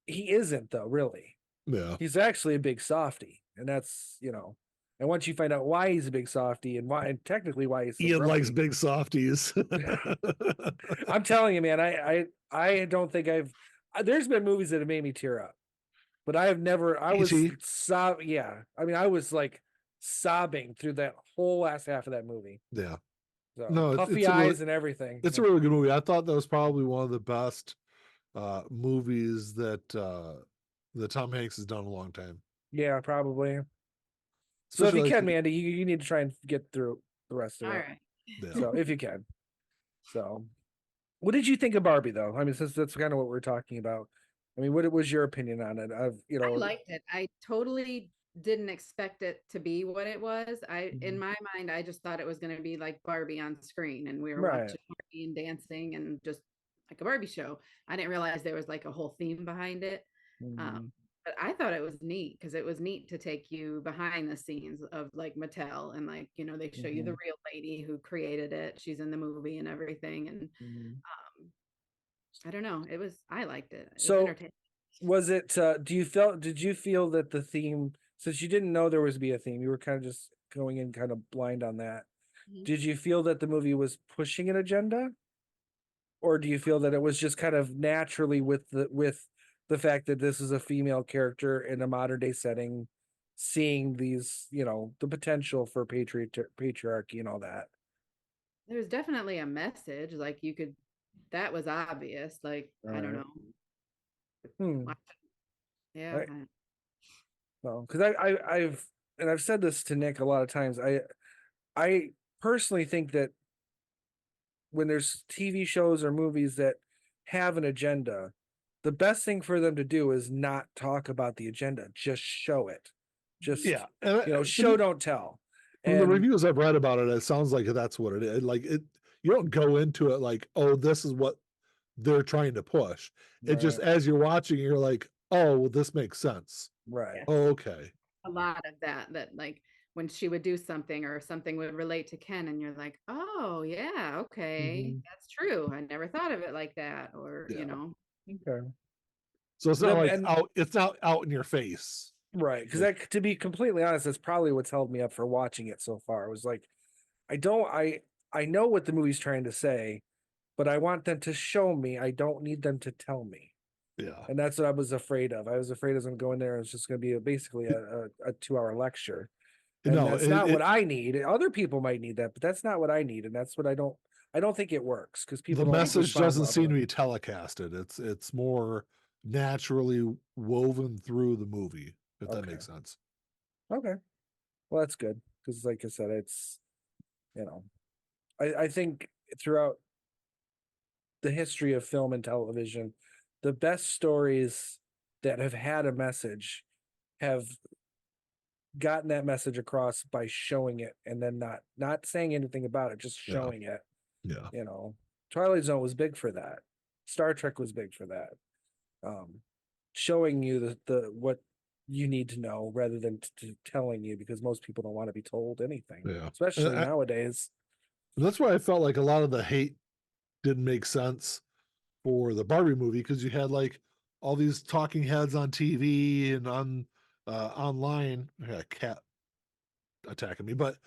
he isn't though, really. Yeah. He's actually a big softy, and that's, you know, and once you find out why he's a big softy and why, and technically why he's so Ian likes grumpy, big softies. I'm telling you, man, I don't think there's been movies that have made me tear up, but I have never. I was E.T.? yeah. I mean, I was like sobbing through that whole last half of that movie. Yeah. So No, puffy eyes and everything. It's a really good movie. I thought that was probably one of the best movies that Tom Hanks has done in a long time. Yeah, probably. So if Especially you like can, Mandy, you need to try and get through the rest of All it. right. yeah. So if you can. So what did you think of Barbie though? I mean, since that's kind of what we're talking about. I mean, what was your opinion on it? You I know, liked it. I totally didn't expect it to be what it was. In Mhm. my mind, I just thought it was going to be like Barbie on screen, and we were Right. watching Barbie and dancing and just like a Barbie show. I didn't realize there was like a whole theme behind it. Mhm. But I thought it was neat because it was neat to take you behind the scenes of like Mattel, and like, you know, they show you the real lady who created it. She's in the movie and everything. And Mhm. I don't know. I liked it. It was So entertaining. was it did you feel that the theme, since you didn't know there was be a theme, you were kind of just going in kind of blind on that. Mhm. Did you feel that the movie was pushing an agenda? Or do you feel that it was just kind of naturally with the fact that this is a female character in a modern day setting, seeing these, you know, the potential for patriarchy and all that? There's definitely a message, like you could that was obvious. Like, I don't Alright. know. Hmm. Yeah. Right. No, because I've said this to Nick a lot of times. I personally think that when there's TV shows or movies that have an agenda, the best thing for them to do is not talk about the agenda, just show it. Just, Yeah. And you know, show, don't tell. from the And reviews I've read about it, it sounds like that's what it is. Like you don't go into it like, oh, this is what they're trying to push. It just Right. as you're watching, you're like, oh, well, this makes sense. right. Oh, okay. A lot of that like when she would do something or something would relate to Ken, and you're like, oh yeah, okay, Mhm. that's true. I never thought of it like that. Or, Yeah. you know, Okay. So it's not like And it's not out in your face. right, because that, to be completely honest, that's probably what's held me up for watching it so far. It was like, I know what the movie's trying to say, but I want them to show me. I don't need them to tell me. Yeah. And that's what I was afraid of. I was afraid I was going to go in there and it's just going to be basically a 2-hour lecture. And No, that's not what I need. Other people might need that, but that's not what I need. And that's what I don't think it works because people the don't message respond doesn't well seem to it. be telecasted. It's more naturally woven through the movie, if that Okay. makes sense. Okay. Well, that's good. Because like I said, it's, you know, I think throughout the history of film and television, the best stories that have had a message have gotten that message across by showing it and then not saying anything about it, just Yeah. showing it. Yeah. You know, Twilight Zone was big for that. Star Trek was big for that. Showing you the what you need to know rather than telling you, because most people don't want to be told anything, Yeah. especially nowadays. That's why I felt like a lot of the hate didn't make sense for the Barbie movie, because you had like all these talking heads on TV and on online. I got a cat attacking me, but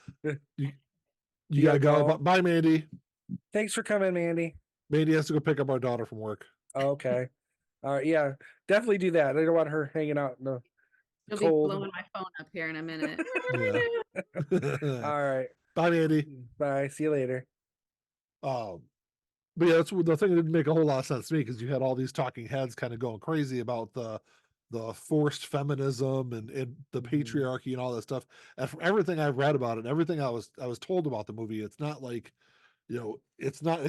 you gotta go. Bye, Mandy. Thanks for coming, Mandy. Mandy has to go pick up our daughter from work. Okay. All right. Yeah, definitely do that. I don't want her hanging out in the she'll cold. be blowing my phone up here in a minute. Yeah. All right. Bye, Mandy. Bye. See you later. But yeah, that's the thing that didn't make a whole lot of sense to me, because you had all these talking heads kind of going crazy about the forced feminism and the patriarchy and all that stuff. And from everything I've read about it, and everything I was told about the movie, it's not like, you know, it's not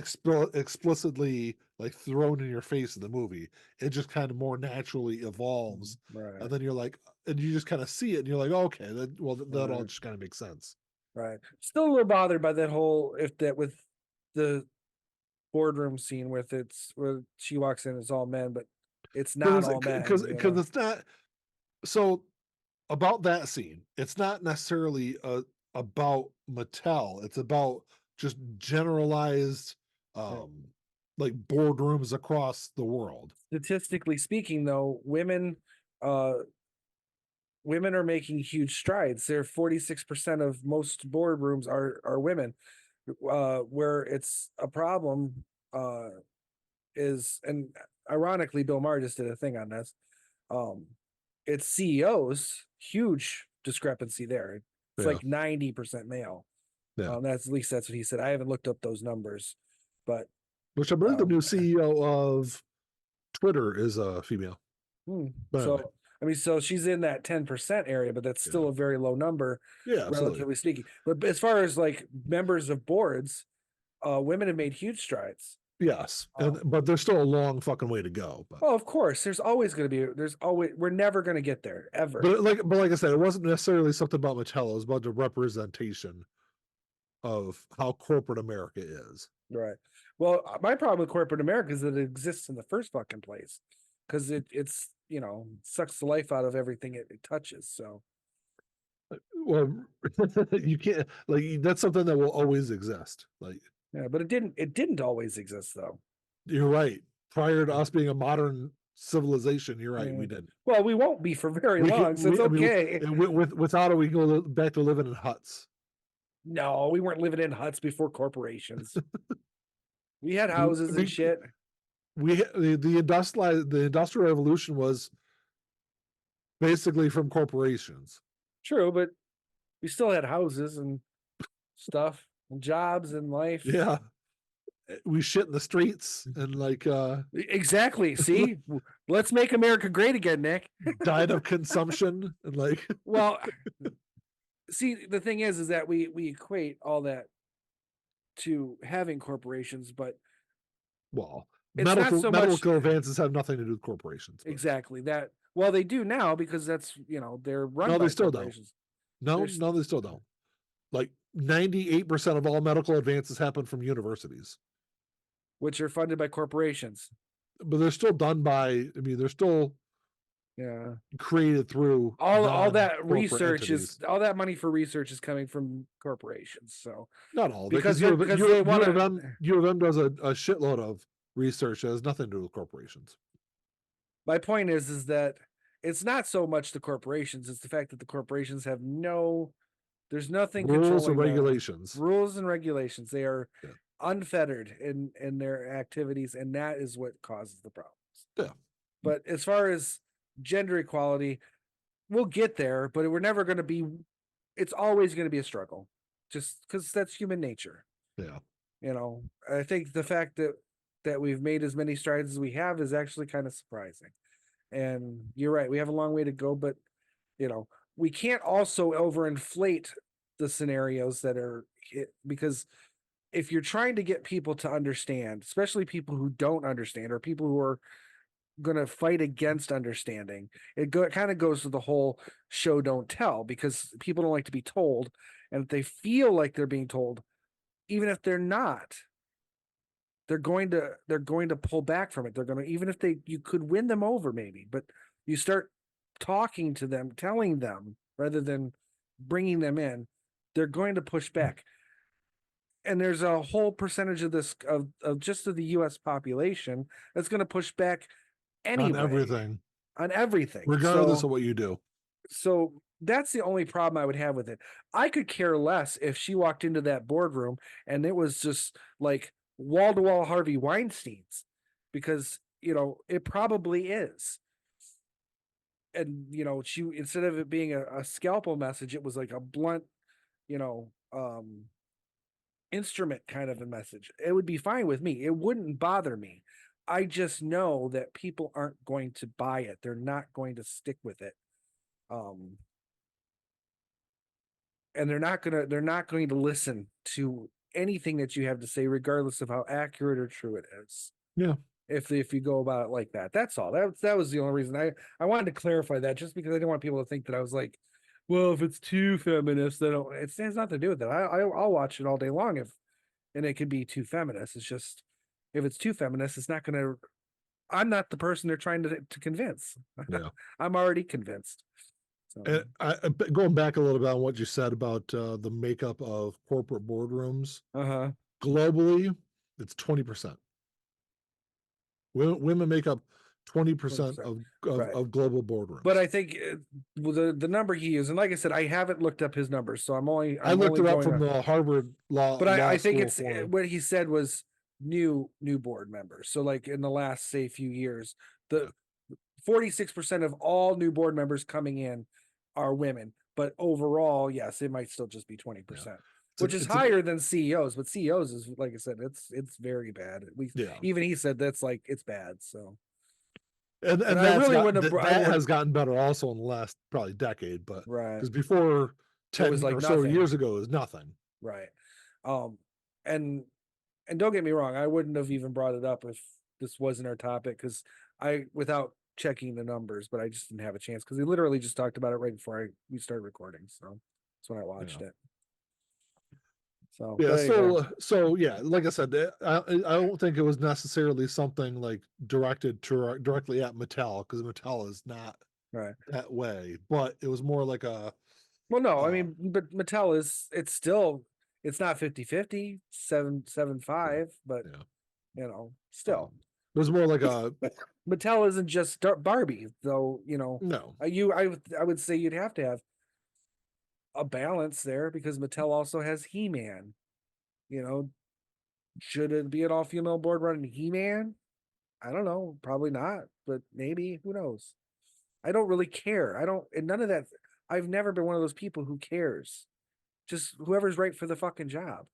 explicitly like thrown in your face in the movie. It just kind of more naturally evolves, Right. and then you're like, and you just kind of see it, and you're like, oh, okay, that all just kind of makes sense. Right. Still a little bothered by that whole with the boardroom scene with where she walks in, it's all men, but it's not all men. Because you know? it's not. So about that scene, it's not necessarily about Mattel. It's about just generalized like boardrooms across the world. Statistically speaking, though, women are making huge strides. They're 46% of most boardrooms are women. Where it's a problem is, and ironically, Bill Maher just did a thing on this. It's CEOs, huge discrepancy there. It's Yeah. like 90% male. Yeah. That's at least that's what he said. I haven't looked up those numbers, but Which I believe the new CEO of Twitter is a female. But so anyway. I mean, so she's in that 10% area, but that's still Yeah. a very low number, Yeah, absolutely. relatively speaking. But as far as like members of boards, women have made huge strides. Yes, but there's still a long fucking way to go. But Oh, of course, there's always going to be. We're never going to get there ever. but like I said, it wasn't necessarily something about Mattel. It was about the representation of how corporate America is. Right. Well, my problem with corporate America is that it exists in the first fucking place, because it's sucks the life out of everything it touches. So Well, you can't, like, that's something that will always exist. Like, yeah, but it didn't always exist though. you're right. Prior to us being a modern civilization, you're right. We didn't. Well, we won't be for very long, so it's okay. Without it, we go back to living in huts. No, we weren't living in huts before corporations. We had houses and shit. The industrial revolution was basically from corporations. True, but we still had houses and stuff and jobs and life. Yeah. We shit in the streets and like exactly. See, let's make America great again, Nick. died of consumption and like well, see, the thing is that we equate all that to having corporations, but well, it's not so medical advances have nothing to do with corporations. But. Exactly that. Well, they do now because that's they're run. No, by they still corporations. don't. No, they still don't. Like 98% of all medical advances happen from universities, which are funded by corporations. But they're still done by. I mean, they're still created through all that research entities. all that money for research is coming from corporations. So not all because U of M does a shitload of research that has nothing to do with corporations. My point is that it's not so much the corporations; it's the fact that the corporations have there's nothing rules and regulations. Rules and regulations. They are unfettered in their activities, and that is what causes the problems. Yeah. But as far as gender equality, we'll get there, but we're never going to be. It's always going to be a struggle, just because that's human nature. Yeah. I think the fact that we've made as many strides as we have is actually kind of surprising. And you're right, we have a long way to go, but we can't also overinflate the scenarios that are because if you're trying to get people to understand, especially people who don't understand or people who are going to fight against understanding, it kind of goes to the whole show don't tell, because people don't like to be told, and if they feel like they're being told, even if they're not, they're going to pull back from it. They're going to, even if you could win them over maybe, but you start talking to them, telling them rather than bringing them in, they're going to push back. And there's a whole percentage of this of just of the U.S. population that's going to push back anyway on everything, regardless of what you do. So that's the only problem I would have with it. I could care less if she walked into that boardroom and it was just like wall-to-wall Harvey Weinstein's, because it probably is. And she, instead of it being a scalpel message, it was like a blunt instrument kind of a message. It would be fine with me. It wouldn't bother me. I just know that people aren't going to buy it. They're not going to stick with it. And they're not going to listen to anything that you have to say, regardless of how accurate or true it is. Yeah. If you go about it like that, that's all. That was the only reason I wanted to clarify that, just because I didn't want people to think that I was like, well, if it's too feminist, then it has nothing to do with that. I'll watch it all day long and it could be too feminist. It's just If it's too feminist, it's not going to. I'm not the person they're trying to convince. Yeah. I'm already convinced. So, And going back a little bit on what you said about the makeup of corporate boardrooms, globally, it's 20%. Women make up 20% of global boardrooms. But I think the number he used, and like I said, I haven't looked up his numbers, so I looked it up from the Harvard Law. But I think School it's forum. what he said was new board members. So like in the last say few years, the 46% of all new board members coming in are women. But overall, yes, it might still just be 20%. Which is higher than CEOs, but CEOs is, like I said, it's very bad. At least even he said that's like it's bad. So and I really wouldn't have. That has gotten better also in the last probably decade, but because before 10 like or so years ago, it was nothing. Right. And don't get me wrong, I wouldn't have even brought it up if this wasn't our topic, because without checking the numbers, but I just didn't have a chance because we literally just talked about it right before we started recording. So that's when I watched it. So yeah, like I said, I don't think it was necessarily something like directly at Mattel, because Mattel is not that way, but it was more like a I mean, but Mattel it's not 50-50, 7-5, but still it was more like a Mattel isn't just Barbie, though. No, I would say you'd have to have a balance there, because Mattel also has He-Man. Should it be an all-female board running He-Man? I don't know, probably not, but maybe, who knows? I don't really care. And none of that. I've never been one of those people who cares. Just whoever's right for the fucking job.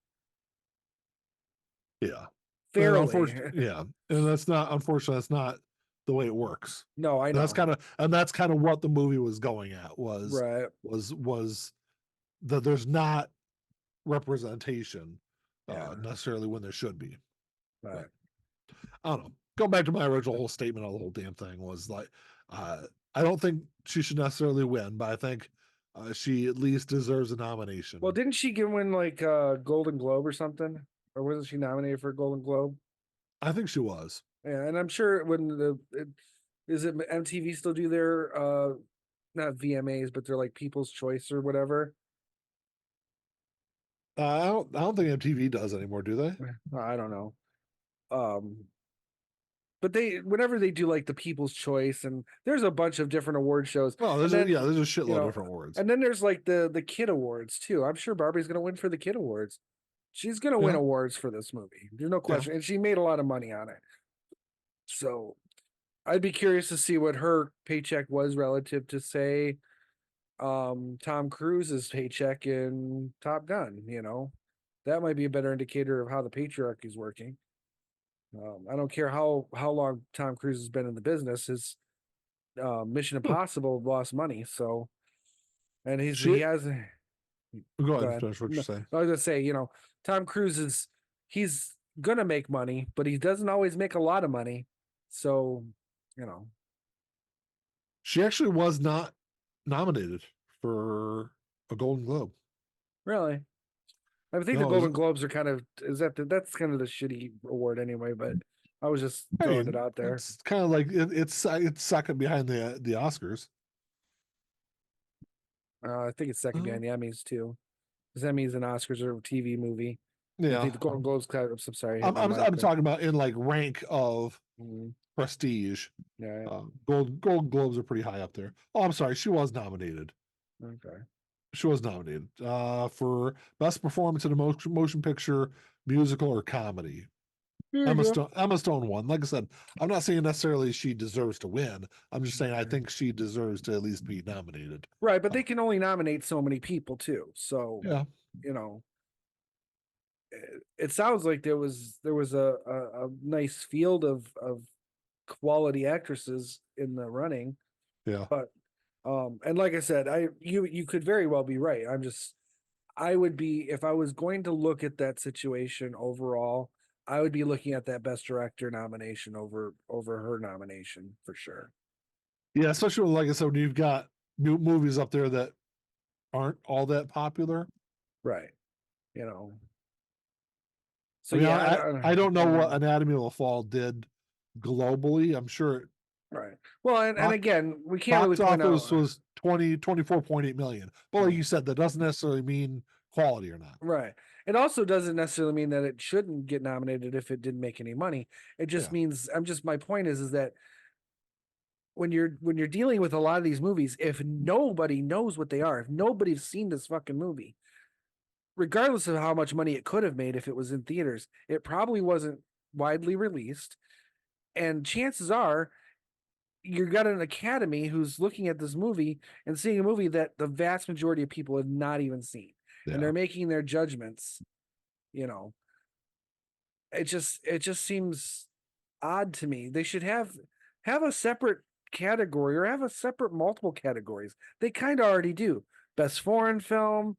Yeah. Fairly. Yeah. And unfortunately, that's not the way it works. No, I know. That's kind of what the movie was going at, was that there's not representation necessarily when there should be. Right. But, I don't know. Going back to my original whole statement on the whole damn thing was like, I don't think she should necessarily win, but I think she at least deserves a nomination. Well, didn't she win like a Golden Globe or something? Or wasn't she nominated for a Golden Globe? I think she was. Yeah, and I'm sure when is it MTV still do their not VMAs, but they're like People's Choice or whatever? I don't think MTV does anymore, do they? I don't know. But whenever they do like the People's Choice, and there's a bunch of different award shows. Well, there's a shitload of different awards. And then there's like the Kid Awards too. I'm sure Barbie's gonna win for the Kid Awards. She's gonna win awards for this movie. There's no question. And she made a lot of money on it. So I'd be curious to see what her paycheck was relative to, say, Tom Cruise's paycheck in Top Gun. That might be a better indicator of how the patriarchy is working. I don't care how long Tom Cruise has been in the business. His Mission Impossible lost money, so, and he has. Go ahead. Finish what you're saying. I was gonna say, Tom Cruise he's gonna make money, but he doesn't always make a lot of money. So, she actually was not nominated for a Golden Globe. Really? I think the Golden Globes are that's kind of the shitty award anyway, but I was just throwing it out there. It's kind of like it's second behind the Oscars. I think it's second behind the Emmys too. Because Emmys and Oscars are a TV movie. Yeah. I think the Golden Globes I'm sorry. I'm talking about in like rank of prestige. Yeah. Golden Globes are pretty high up there. Oh, I'm sorry. She was nominated. Okay. She was nominated for Best Performance in a Motion Picture, Musical, or Comedy. Emma Stone won. Like I said, I'm not saying necessarily she deserves to win. I'm just saying I think she deserves to at least be nominated. Right, but they can only nominate so many people too. So it sounds like there was a nice field of quality actresses in the running. Yeah. But and like I said, you could very well be right. I would be, if I was going to look at that situation overall, I would be looking at that Best Director nomination over her nomination for sure. Yeah, especially like I said, when you've got new movies up there that aren't all that popular. Right. So I mean, yeah, I don't know what know. Anatomy of a Fall did globally. I'm sure Right. Well, and Box- again, we can't really box point office out. was 24.8 million. But like you said, that doesn't necessarily mean quality or not. Right. It also doesn't necessarily mean that it shouldn't get nominated if it didn't make any money. It just Yeah. means my point is that when you're dealing with a lot of these movies, if nobody knows what they are, if nobody's seen this fucking movie, regardless of how much money it could have made if it was in theaters, it probably wasn't widely released. And chances are you got an academy who's looking at this movie and seeing a movie that the vast majority of people have not even seen. Yeah. And they're making their judgments. It just seems odd to me. They should have a separate category or have a separate multiple categories. They kind of already do. Best foreign film,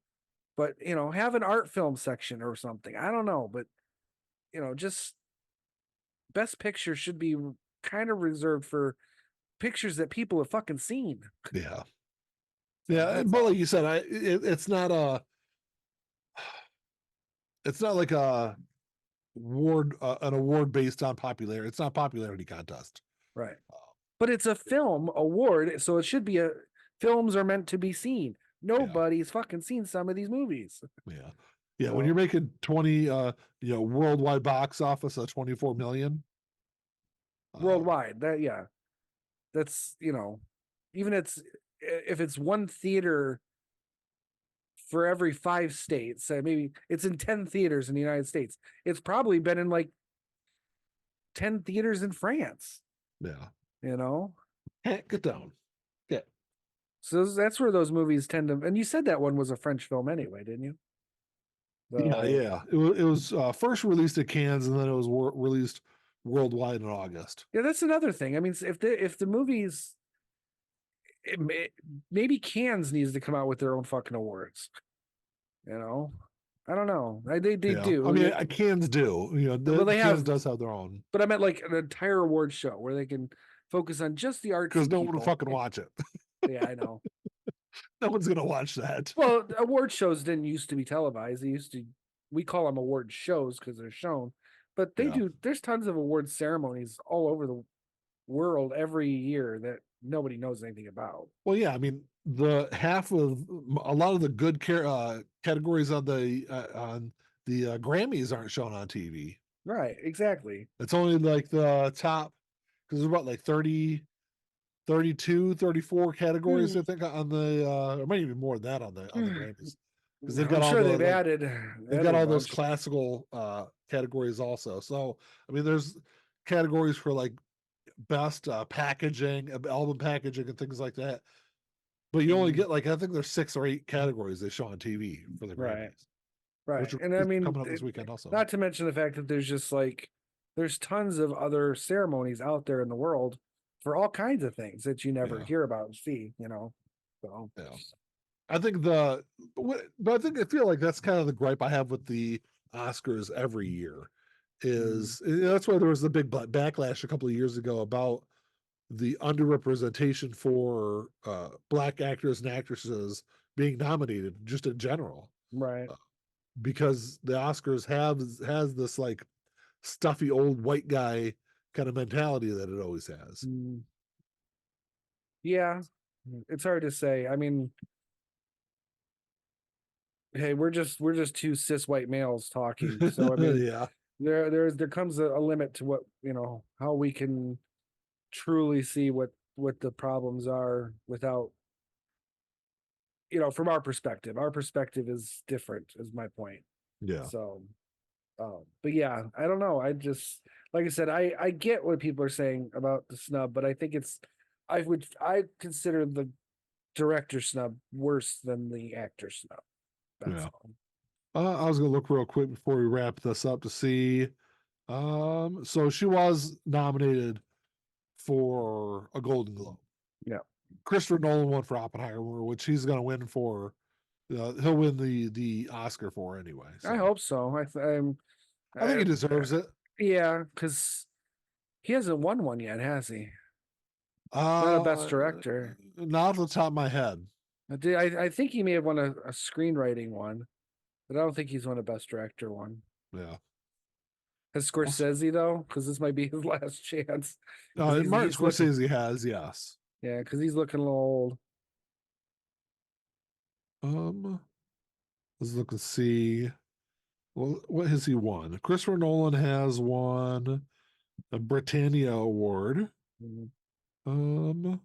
but have an art film section or something. I don't know, but just best picture should be kind of reserved for pictures that people have fucking seen. Yeah. So Yeah. that's But all. like you said, it's not like a an award based on popularity. It's not a popularity contest. Right. But it's a film award, so it should be films are meant to be seen. Nobody's fucking seen some of these movies. Yeah. Yeah. So- When you're making 20 worldwide box office of 24 million. Worldwide. That's even if it's one theater for every 5 states, maybe it's in 10 theaters in the United States. It's probably been in like 10 theaters in France. Yeah. Get down. Yeah. So that's where those movies tend to. And you said that one was a French film anyway, didn't you? Yeah. It was first released at Cannes and then it was released worldwide in August. Yeah, that's another thing. I mean, if the movies, maybe Cannes needs to come out with their own fucking awards. I don't know. They do. I mean, Cannes do. Cannes does have their own. But I meant like an entire award show where they can focus on just the arts. Because no one will fucking watch it. Yeah, I know. No one's gonna watch that. Well, award shows didn't used to be televised. We call them award shows because they're shown, but they do. There's tons of award ceremonies all over the world every year that nobody knows anything about. Well, yeah, I mean, a lot of the good categories on the Grammys aren't shown on TV. Right, exactly. It's only like the top, because there's about like 30, 32, 34 categories, I think, on the or maybe even more than that on the Grammys. Because they've got they've got all those classical categories also. So I mean, there's categories for like best packaging, album packaging, and things like that. But you only get like, I think there's 6 or 8 categories they show on TV for the Grammys. Right. And I mean, coming up this weekend also. Not to mention the fact that there's tons of other ceremonies out there in the world for all kinds of things that you never hear about and see, So yeah. I think I feel like that's kind of the gripe I have with the Oscars every year is that's why there was the big backlash a couple of years ago about the underrepresentation for Black actors and actresses being nominated just in general. Right. Because the Oscars has this like stuffy old white guy kind of mentality that it always has. Yeah. It's hard to say. I mean, hey, we're just 2 cis white males talking. So I mean, yeah. There comes a limit to what, how we can truly see what the problems are without, from our perspective. Our perspective is different, is my point. Yeah. So, but yeah, I don't know. I just, like I said, I get what people are saying about the snub, but I think I consider the director snub worse than the actor snub. That's all. I was gonna look real quick before we wrap this up to see. So she was nominated for a Golden Globe. Yeah. Christopher Nolan won for Oppenheimer, which he's gonna win for. He'll win the Oscar for anyway. So. I hope so. I think he deserves it. Yeah, because he hasn't won one yet, has he? Not a best director. Not off the top of my head. I think he may have won a screenwriting one, but I don't think he's won a best director one. Yeah. Has Scorsese though? Because this might be his last chance. 'Cause Martin he's looking- Scorsese has, yes. Yeah, because he's looking a little old. Let's look and see. Well, what has he won? Christopher Nolan has won a Britannia Award. Mhm.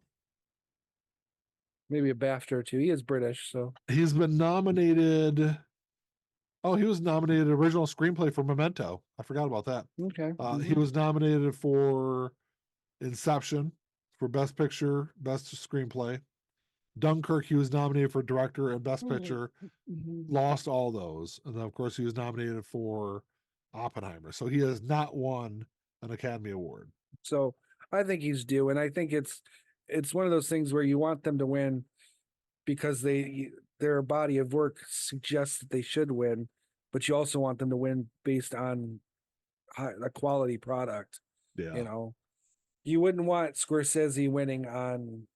Maybe a BAFTA or two. He is British, so He's been nominated. Oh, he was nominated original screenplay for Memento. I forgot about that. okay. He was nominated for Inception for Best Picture, Best Screenplay. Dunkirk, he was nominated for Director and Best Picture. Lost all those, and then of course he was nominated for Oppenheimer. So he has not won an Academy Award. So I think he's due, and I think it's one of those things where you want them to win because their body of work suggests that they should win, but you also want them to win based on a quality product. Yeah, You know, you wouldn't want Scorsese winning on,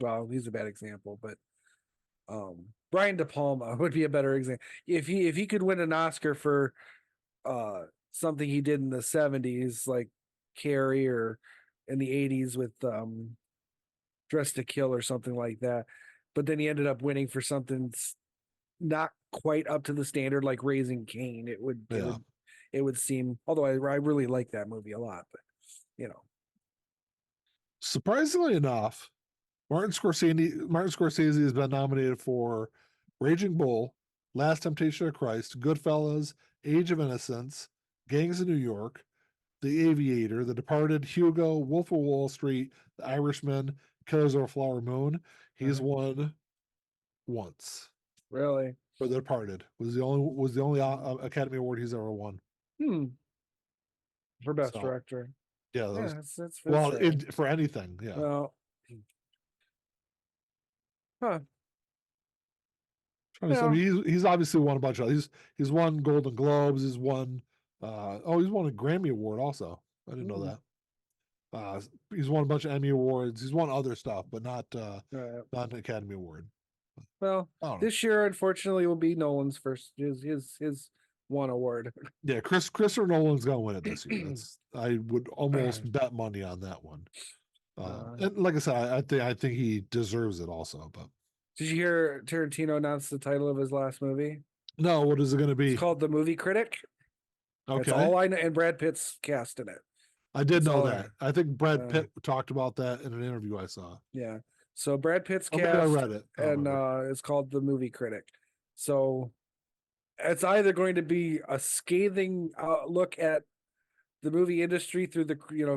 well, he's a bad example, but Brian De Palma would be a better example. If he could win an Oscar for something he did in the 70s, like Carrie, or in the 80s with Dress to Kill or something like that, but then he ended up winning for something not quite up to the standard, like Raising Cain. It would seem, although I really like that movie a lot, but you know, surprisingly enough, Martin Scorsese has been nominated for Raging Bull, Last Temptation of Christ, Goodfellas, Age of Innocence, Gangs of New York, The Aviator, The Departed, Hugo, Wolf of Wall Street, The Irishman, Killers of a Flower Moon. He's won once really. for The Departed. Was the only Academy Award he's ever won. For Best So, Director. Yeah, Yeah, that's well, right. for anything, yeah. Well, huh. I mean, he's obviously won a bunch of. He's won Golden Globes. He's won. He's won a Grammy Award also. I didn't know that. He's won a bunch of Emmy Awards. He's won other stuff, but not not an Academy Award. Well, this year, unfortunately, will be Nolan's first his one award. Yeah, Christopher Nolan's gonna win it this year. I would almost bet money on that one. And like I said, I think he deserves it also. But did you hear Tarantino announce the title of his last movie? No, what is it going to be? It's called The Movie Critic. Okay, that's all I know, and Brad Pitt's cast in it. I did know that. I think Brad Pitt talked about that in an interview I saw. Yeah. So Brad Pitt's cast. I read it. And it's called The Movie Critic. So it's either going to be a scathing look at the movie industry through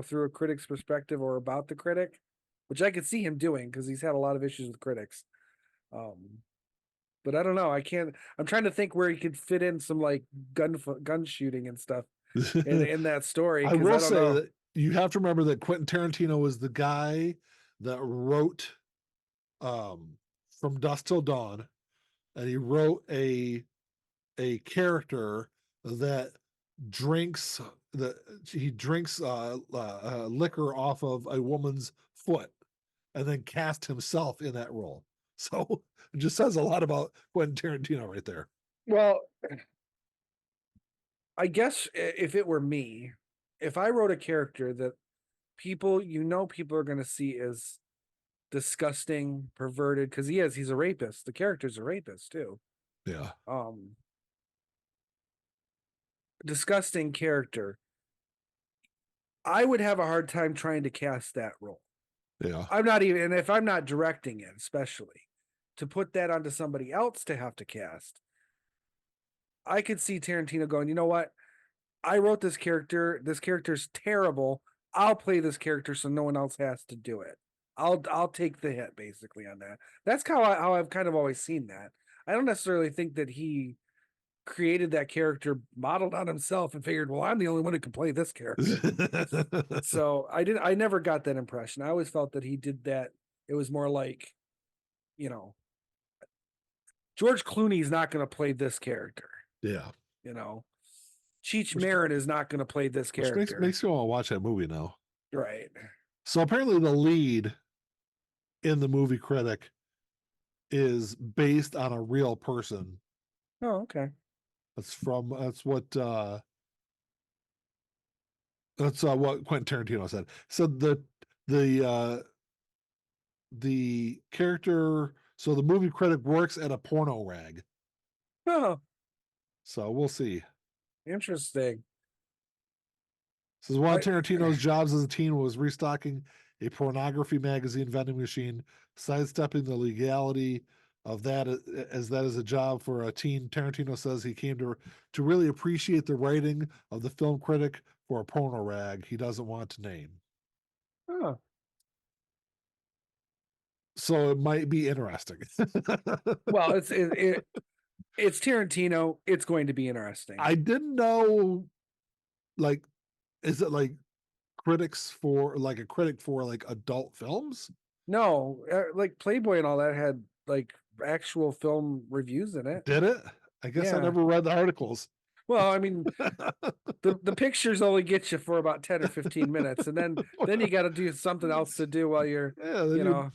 through a critic's perspective, or about the critic, which I could see him doing because he's had a lot of issues with critics. But I don't know. I'm trying to think where he could fit in some like gun shooting and stuff in that story. I will say that you have to remember that Quentin Tarantino was the guy that wrote From Dusk Till Dawn, and he wrote a character that drinks liquor off of a woman's foot, and then cast himself in that role. So it just says a lot about Quentin Tarantino right there. Well, I guess if it were me, if I wrote a character that people are going to see as disgusting, perverted, because he's a rapist. The character's a rapist too. Yeah. Disgusting character. I would have a hard time trying to cast that role. Yeah. And if I'm not directing it, especially to put that onto somebody else to have to cast, I could see Tarantino going, you know what? I wrote this character. This character's terrible. I'll play this character so no one else has to do it. I'll take the hit basically on that. That's how I've kind of always seen that. I don't necessarily think that he created that character modeled on himself and figured, well, I'm the only one who can play this character. So I never got that impression. I always felt that he did that. It was more like, George Clooney's not going to play this character. Yeah. Cheech Marin is not going to play this character. Which makes you want to watch that movie now. Right. So apparently the lead in The Movie Critic is based on a real person. Oh, okay. That's what Quentin Tarantino said. So the character, so the movie critic works at a porno rag. Oh, So we'll see. interesting. This is one of Tarantino's jobs as a teen was restocking a pornography magazine vending machine, sidestepping the legality of that as that is a job for a teen. Tarantino says he came to really appreciate the writing of the film critic for a porno rag he doesn't want to name. Oh, So it might be interesting. well, it's Tarantino. It's going to be interesting. I didn't know, like, is it like critics for like a critic for like adult films? No, like Playboy and all that had like actual film reviews in it. Did it? I guess I Yeah. never read the articles. Well, I mean, the pictures only get you for about 10 or 15 minutes, and then you got to do something else to do while you're, Yeah, then you know.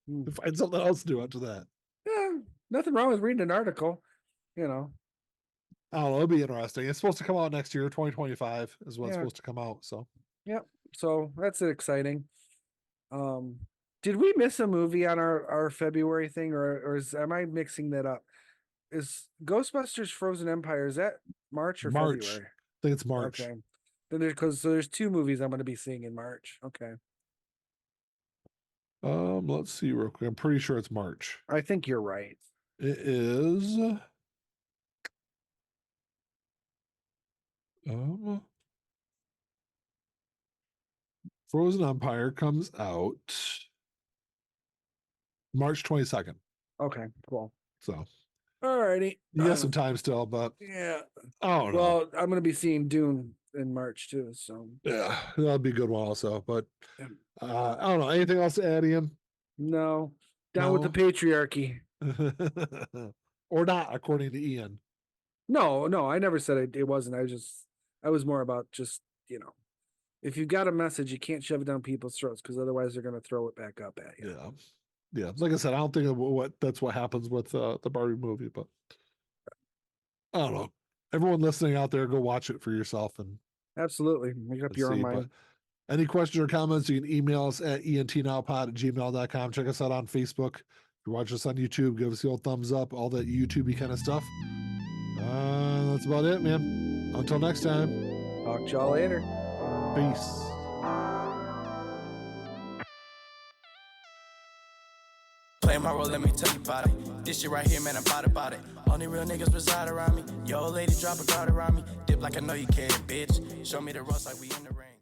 you find something else to do after that. Yeah, nothing wrong with reading an article, you know. I don't know. It'll be interesting. It's supposed to come out next year, 2025 is when it's Yeah. supposed to come out. So So that's exciting. Did we miss a movie on our February thing, or am I mixing that up? Is Ghostbusters Frozen Empire, is that March or March. February? I think it's March. Okay. Then there's two movies I'm going to be seeing in March. Okay. Let's see real quick. I'm pretty sure it's March. I think you're right. It is Frozen Empire comes out March 22nd. Okay, cool. So Alrighty. you got some time still, but Yeah. I don't know. Well, I'm going to be seeing Dune in March too. So Yeah, that'll be a good one also. But Yeah. I don't know. Anything else to add, Ian? no, down with the patriarchy. Or not, according to Ian. No, I never said it wasn't. I was more about just, you know, if you've got a message, you can't shove it down people's throats because otherwise they're going to throw it back up at you. Yeah. Like I said, I don't think that's what happens with the Barbie movie, but I don't know. Everyone listening out there, go watch it for yourself and Absolutely. Make up your own see. mind. But any questions or comments, you can email us at entnowpod@gmail.com. Check us out on Facebook. If you watch us on YouTube, give us the old thumbs up, all that YouTube-y kind of stuff. That's about it, man. Until next time. Talk to y'all later. Peace. Play my role, let me tell you about it. This shit right here, man, I'm about it. Only real niggas reside around me. Yo, lady, drop a guard around me. Dip like I know you can, bitch. Show me the ropes like we in the rain.